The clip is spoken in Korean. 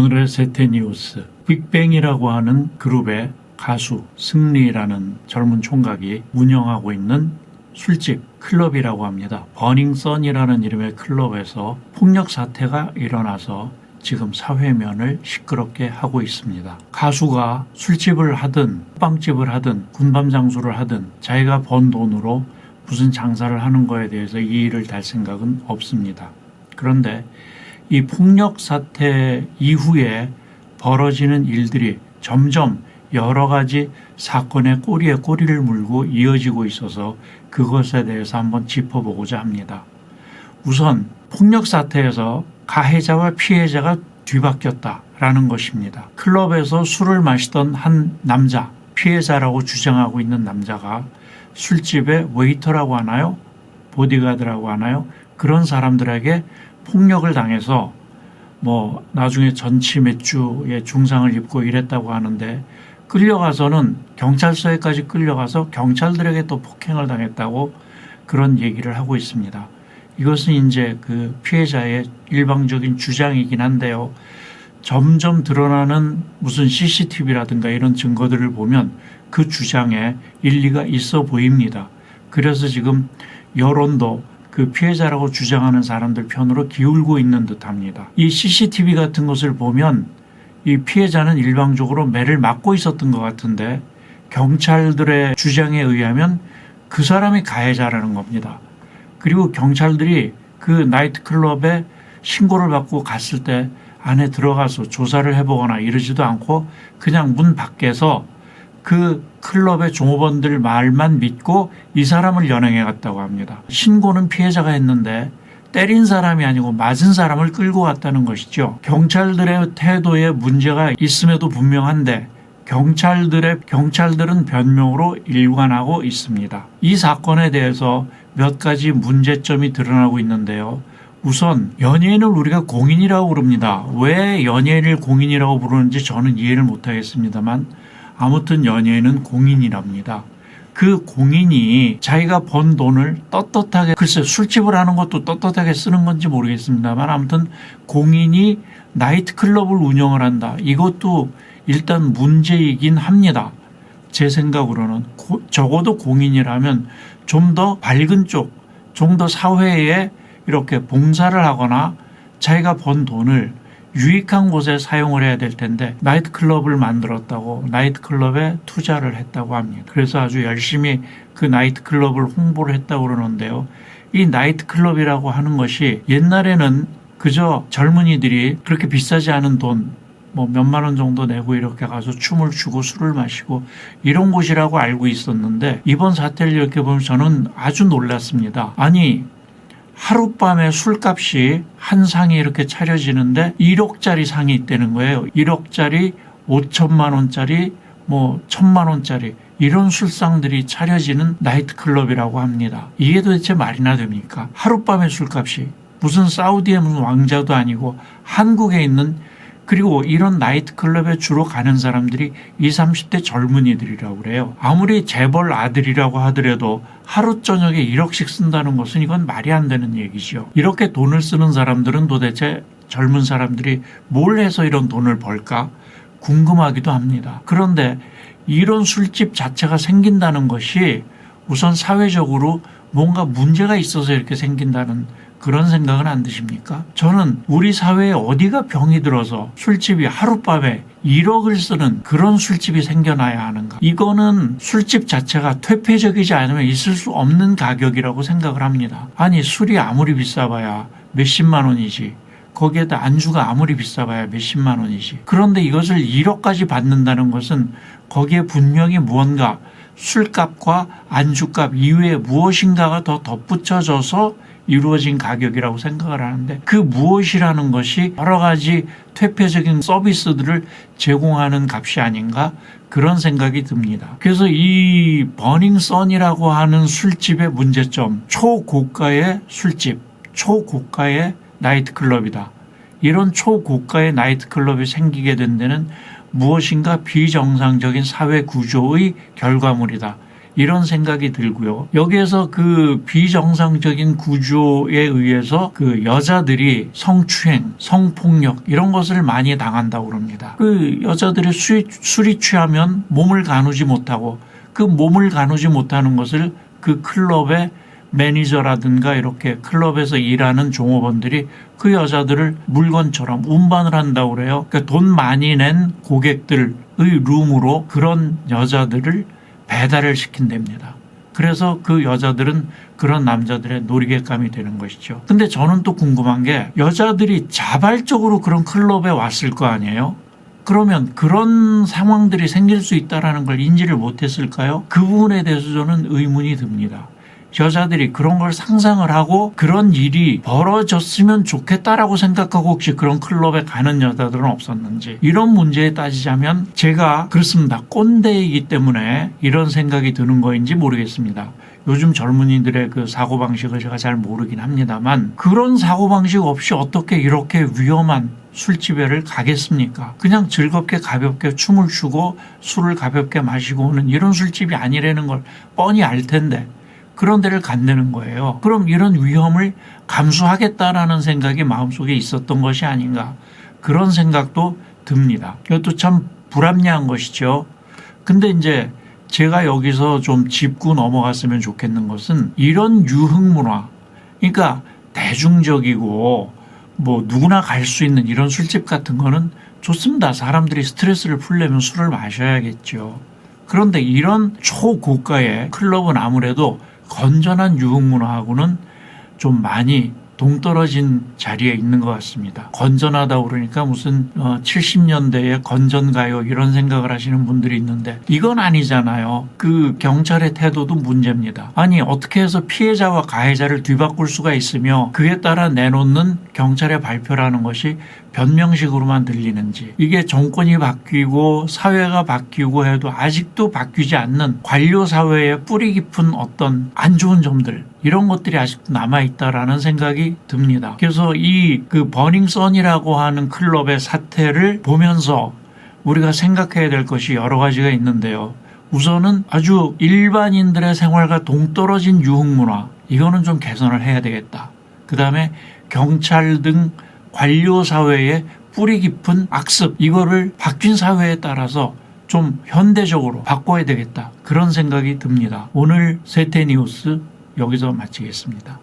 오늘의 세태 뉴스. 빅뱅이라고 하는 그룹의 가수 승리라는 젊은 총각이 운영하고 있는 술집 클럽이라고 합니다. 버닝썬이라는 이름의 클럽에서 폭력 사태가 일어나서 지금 사회면을 시끄럽게 하고 있습니다. 가수가 술집을 하든 빵집을 하든 군밤 장수를 하든 자기가 번 돈으로 무슨 장사를 하는 거에 대해서 이의를 달 생각은 없습니다. 그런데 이 폭력 사태 이후에 벌어지는 일들이 점점 여러 가지 사건의 꼬리에 꼬리를 물고 이어지고 있어서 그것에 대해서 한번 짚어보고자 합니다. 우선 폭력 사태에서 가해자와 피해자가 뒤바뀌었다라는 것입니다. 클럽에서 술을 마시던 한 남자, 피해자라고 주장하고 있는 남자가 술집의 웨이터라고 하나요? 보디가드라고 하나요? 그런 사람들에게 폭력을 당해서 나중에 전치 몇 주의 중상을 입고 이랬다고 하는데, 끌려가서는 경찰서에까지 끌려가서 경찰들에게 또 폭행을 당했다고 그런 얘기를 하고 있습니다. 이것은 이제 그 피해자의 일방적인 주장이긴 한데요. 점점 드러나는 무슨 CCTV라든가 이런 증거들을 보면 그 주장에 일리가 있어 보입니다. 그래서 지금 여론도 그 피해자라고 주장하는 사람들 편으로 기울고 있는 듯합니다. 이 CCTV 같은 것을 보면 이 피해자는 일방적으로 매를 맞고 있었던 것 같은데, 경찰들의 주장에 의하면 그 사람이 가해자라는 겁니다. 그리고 경찰들이 그 나이트클럽에 신고를 받고 갔을 때 안에 들어가서 조사를 해보거나 이러지도 않고 그냥 문 밖에서 그 클럽의 종업원들 말만 믿고 이 사람을 연행해 갔다고 합니다. 신고는 피해자가 했는데 때린 사람이 아니고 맞은 사람을 끌고 갔다는 것이죠. 경찰들의 태도에 문제가 있음에도 분명한데 경찰들은 변명으로 일관하고 있습니다. 이 사건에 대해서 몇 가지 문제점이 드러나고 있는데요. 우선 연예인을 우리가 공인이라고 부릅니다. 왜 연예인을 공인이라고 부르는지 저는 이해를 못하겠습니다만 아무튼 연예인은 공인이랍니다. 그 공인이 자기가 번 돈을 떳떳하게, 글쎄 술집을 하는 것도 떳떳하게 쓰는 건지 모르겠습니다만 아무튼 공인이 나이트클럽을 운영을 한다. 이것도 일단 문제이긴 합니다. 제 생각으로는 적어도 공인이라면 좀 더 밝은 쪽, 좀 더 사회에 이렇게 봉사를 하거나 자기가 번 돈을 유익한 곳에 사용을 해야 될 텐데 나이트클럽을 만들었다고 나이트클럽에 투자를 했다고 합니다. 그래서 아주 열심히 그 나이트클럽을 홍보를 했다고 그러는데요. 이 나이트클럽이라고 하는 것이 옛날에는 그저 젊은이들이 그렇게 비싸지 않은 돈 몇만 원 정도 내고 이렇게 가서 춤을 추고 술을 마시고 이런 곳이라고 알고 있었는데, 이번 사태를 이렇게 보면 저는 아주 놀랐습니다. 아니, 하룻밤에 술값이 한 상이 이렇게 차려지는데 1억짜리 상이 있다는 거예요. 1억짜리, 5천만 원짜리, 1,000만 원짜리 이런 술상들이 차려지는 나이트클럽이라고 합니다. 이게 도대체 말이나 됩니까? 하룻밤에 술값이 무슨 사우디의 무슨 왕자도 아니고 한국에 있는, 그리고 이런 나이트클럽에 주로 가는 사람들이 20, 30대 젊은이들이라고 그래요. 아무리 재벌 아들이라고 하더라도 하루 저녁에 1억씩 쓴다는 것은 이건 말이 안 되는 얘기죠. 이렇게 돈을 쓰는 사람들은 도대체 젊은 사람들이 뭘 해서 이런 돈을 벌까 궁금하기도 합니다. 그런데 이런 술집 자체가 생긴다는 것이 우선 사회적으로 뭔가 문제가 있어서 이렇게 생긴다는 그런 생각은 안 드십니까? 저는 우리 사회에 어디가 병이 들어서 술집이 하룻밤에 1억을 쓰는 그런 술집이 생겨나야 하는가? 이거는 술집 자체가 퇴폐적이지 않으면 있을 수 없는 가격이라고 생각을 합니다. 아니, 술이 아무리 비싸봐야 몇십만 원이지. 거기에다 안주가 아무리 비싸봐야 몇십만 원이지. 그런데 이것을 1억까지 받는다는 것은 거기에 분명히 무언가 술값과 안주값 이외에 무엇인가가 더 덧붙여져서 이루어진 가격이라고 생각을 하는데, 그 무엇이라는 것이 여러 가지 퇴폐적인 서비스들을 제공하는 값이 아닌가 그런 생각이 듭니다. 그래서 이 버닝썬이라고 하는 술집의 문제점, 초고가의 술집, 초고가의 나이트클럽이다. 이런 초고가의 나이트클럽이 생기게 된 데는 무엇인가 비정상적인 사회 구조의 결과물이다. 이런 생각이 들고요. 여기에서 그 비정상적인 구조에 의해서 그 여자들이 성추행, 성폭력 이런 것을 많이 당한다고 그럽니다. 그 여자들이 술이 취하면 몸을 가누지 못하고 그 몸을 가누지 못하는 것을 그 클럽의 매니저라든가 이렇게 클럽에서 일하는 종업원들이 그 여자들을 물건처럼 운반을 한다고 그래요. 그러니까 돈 많이 낸 고객들의 룸으로 그런 여자들을 배달을 시킨답니다. 그래서 그 여자들은 그런 남자들의 놀이객감이 되는 것이죠. 근데 저는 또 궁금한 게 여자들이 자발적으로 그런 클럽에 왔을 거 아니에요? 그러면 그런 상황들이 생길 수 있다는 걸 인지를 못했을까요? 그 부분에 대해서 저는 의문이 듭니다. 여자들이 그런 걸 상상을 하고 그런 일이 벌어졌으면 좋겠다라고 생각하고 혹시 그런 클럽에 가는 여자들은 없었는지, 이런 문제에 따지자면 제가 그렇습니다. 꼰대이기 때문에 이런 생각이 드는 거인지 모르겠습니다. 요즘 젊은이들의 그 사고방식을 제가 잘 모르긴 합니다만 그런 사고방식 없이 어떻게 이렇게 위험한 술집에를 가겠습니까? 그냥 즐겁게 가볍게 춤을 추고 술을 가볍게 마시고 오는 이런 술집이 아니라는 걸 뻔히 알 텐데 그런 데를 간다는 거예요. 그럼 이런 위험을 감수하겠다라는 생각이 마음속에 있었던 것이 아닌가, 그런 생각도 듭니다. 이것도 참 불합리한 것이죠. 근데 이제 제가 여기서 좀 짚고 넘어갔으면 좋겠는 것은 이런 유흥 문화, 그러니까 대중적이고 뭐 누구나 갈 수 있는 이런 술집 같은 거는 좋습니다. 사람들이 스트레스를 풀려면 술을 마셔야겠죠. 그런데 이런 초고가의 클럽은 아무래도 건전한 유흥 문화하고는 좀 많이 동떨어진 자리에 있는 것 같습니다. 건전하다고 그러니까 무슨 70년대의 건전가요 이런 생각을 하시는 분들이 있는데 이건 아니잖아요. 그 경찰의 태도도 문제입니다. 아니 어떻게 해서 피해자와 가해자를 뒤바꿀 수가 있으며 그에 따라 내놓는 경찰의 발표라는 것이 변명식으로만 들리는지, 이게 정권이 바뀌고 사회가 바뀌고 해도 아직도 바뀌지 않는 관료 사회의 뿌리 깊은 어떤 안 좋은 점들, 이런 것들이 아직도 남아있다라는 생각이 듭니다. 그래서 이 그 버닝썬이라고 하는 클럽의 사태를 보면서 우리가 생각해야 될 것이 여러 가지가 있는데요. 우선은 아주 일반인들의 생활과 동떨어진 유흥문화, 이거는 좀 개선을 해야 되겠다. 그 다음에 경찰 등 관료 사회의 뿌리 깊은 악습, 이거를 바뀐 사회에 따라서 좀 현대적으로 바꿔야 되겠다, 그런 생각이 듭니다. 오늘 세태뉴스 여기서 마치겠습니다.